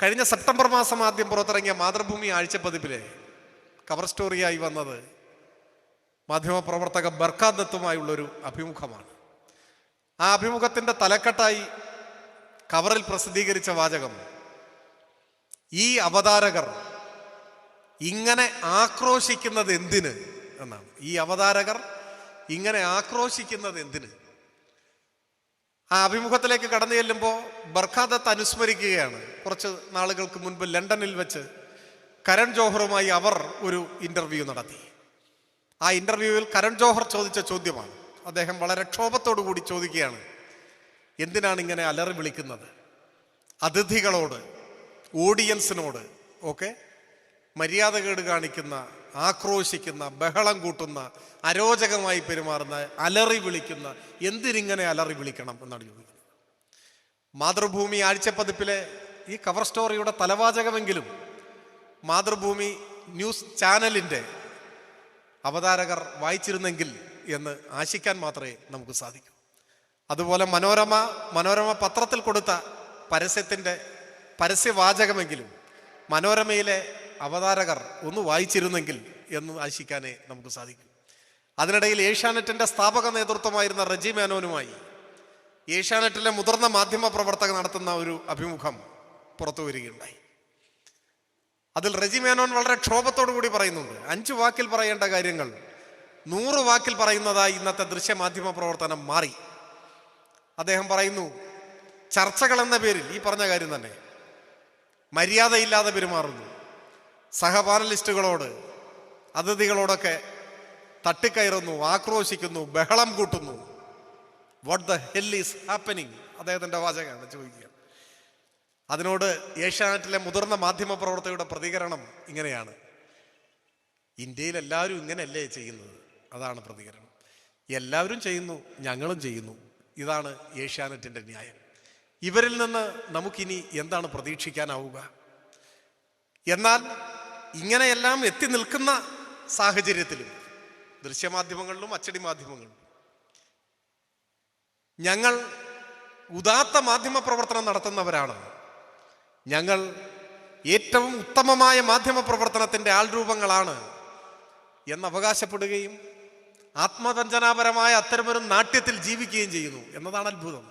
കഴിഞ്ഞ സെപ്റ്റംബർ മാസം ആദ്യം പുറത്തിറങ്ങിയ മാതൃഭൂമി ആഴ്ചപ്പതിപ്പിലെ കവർ സ്റ്റോറിയായി വന്നത് മാധ്യമപ്രവർത്തക ബർക്കാദത്തുമായുള്ളൊരു അഭിമുഖമാണ്. ആ അഭിമുഖത്തിൻ്റെ തലക്കെട്ടായി കവറിൽ പ്രസിദ്ധീകരിച്ച വാചകം, ഈ അവതാരകർ ഇങ്ങനെ ആക്രോശിക്കുന്നത് എന്തിന് എന്നാണ്. ഈ അവതാരകർ ഇങ്ങനെ ആക്രോശിക്കുന്നത് എന്തിന്? ആ അഭിമുഖത്തിലേക്ക് കടന്നു ചെല്ലുമ്പോൾ ബർക്കാദത്ത് അനുസ്മരിക്കുകയാണ്. കുറച്ച് നാളുകൾക്ക് മുൻപ് ലണ്ടനിൽ വെച്ച് കരൺ ജോഹറുമായി അവർ ഒരു ഇൻ്റർവ്യൂ നടത്തി. ആ ഇൻ്റർവ്യൂവിൽ കരൺ ജോഹർ ചോദിച്ച ചോദ്യമാണ്. അദ്ദേഹം വളരെ ക്ഷോഭത്തോടു കൂടി ചോദിക്കുകയാണ്, എന്തിനാണ് ഇങ്ങനെ അലറി വിളിക്കുന്നത്? അതിഥികളോട്, ഓഡിയൻസിനോട് ഒക്കെ മര്യാദകേട് കാണിക്കുന്ന, ആക്രോശിക്കുന്ന, ബഹളം കൂട്ടുന്ന, അരോചകമായി പെരുമാറുന്ന, അലറി വിളിക്കുന്ന, എന്തിനിങ്ങനെ അലറി വിളിക്കണം എന്നാണ് ചോദിക്കുന്നത്. മാതൃഭൂമി ആഴ്ചപ്പതിപ്പിലെ ഈ കവർ സ്റ്റോറിയുടെ തലവാചകമെങ്കിലും മാതൃഭൂമി ന്യൂസ് ചാനലിൻ്റെ അവതാരകർ വായിച്ചിരുന്നെങ്കിൽ എന്ന് ആശിക്കാൻ മാത്രമേ നമുക്ക് സാധിക്കൂ. അതുപോലെ മനോരമ പത്രത്തിൽ കൊടുത്ത പരസ്യത്തിൻ്റെ പരസ്യവാചകമെങ്കിലും മനോരമയിലെ അവതാരകർ ഒന്ന് വായിച്ചിരുന്നെങ്കിൽ എന്ന് ആശിക്കാനേ നമുക്ക് സാധിക്കൂ. അതിനിടയിൽ ഏഷ്യാനെറ്റിൻ്റെ സ്ഥാപക നേതൃത്വമായിരുന്ന റെജി മേനോനുമായി ഏഷ്യാനെറ്റിലെ മുതിർന്ന മാധ്യമ പ്രവർത്തകർ നടത്തുന്ന ഒരു അഭിമുഖം പുറത്തു വരികയുണ്ടായി. അതിൽ റെജി മേനോൻ വളരെ ക്ഷോഭത്തോടു കൂടി പറയുന്നുണ്ട്, 5 വാക്കിൽ പറയേണ്ട കാര്യങ്ങൾ 100 വാക്കിൽ പറയുന്നതായി ഇന്നത്തെ ദൃശ്യമാധ്യമ പ്രവർത്തനം മാറി. അദ്ദേഹം പറയുന്നു, ചർച്ചകൾ എന്ന പേരിൽ ഈ പറഞ്ഞ കാര്യം തന്നെ മര്യാദയില്ലാതെ പെരുമാറുന്നു, സഹപാനലിസ്റ്റുകളോട്, അതിഥികളോടൊക്കെ തട്ടിക്കയറുന്നു, ആക്രോശിക്കുന്നു, ബഹളം കൂട്ടുന്നു. What the hell is happening? അദ്ദേഹത്തിൻ്റെ വാചകമാണ് ചോദിക്കുക. അതിനോട് ഏഷ്യാനെറ്റിലെ മുതിർന്ന മാധ്യമ പ്രവർത്തകരുടെ പ്രതികരണം ഇങ്ങനെയാണ്, ഇന്ത്യയിൽ എല്ലാവരും ഇങ്ങനെയല്ലേ ചെയ്യുന്നത്? അതാണ് പ്രതികരണം. എല്ലാവരും ചെയ്യുന്നു, ഞങ്ങളും ചെയ്യുന്നു. ഇതാണ് ഏഷ്യാനെറ്റിൻ്റെ ന്യായം. ഇവരിൽ നിന്ന് നമുക്കിനി എന്താണ് പ്രതീക്ഷിക്കാനാവുക? എന്നാൽ ഇങ്ങനെയെല്ലാം എത്തി നിൽക്കുന്ന സാഹചര്യത്തിലും ദൃശ്യമാധ്യമങ്ങളിലും അച്ചടി മാധ്യമങ്ങളിലും ഞങ്ങൾ ഉദാത്ത മാധ്യമ പ്രവർത്തനം നടത്തുന്നവരാണ്, ഞങ്ങൾ ഏറ്റവും ഉത്തമമായ മാധ്യമ പ്രവർത്തനത്തിൻ്റെ ആൾരൂപങ്ങളാണ് എന്ന് അവകാശപ്പെടുകയും ആത്മവഞ്ചനാപരമായ അത്തരമൊരു നാട്യത്തിൽ ജീവിക്കുകയും ചെയ്യുന്നു എന്നതാണ് അത്ഭുതം.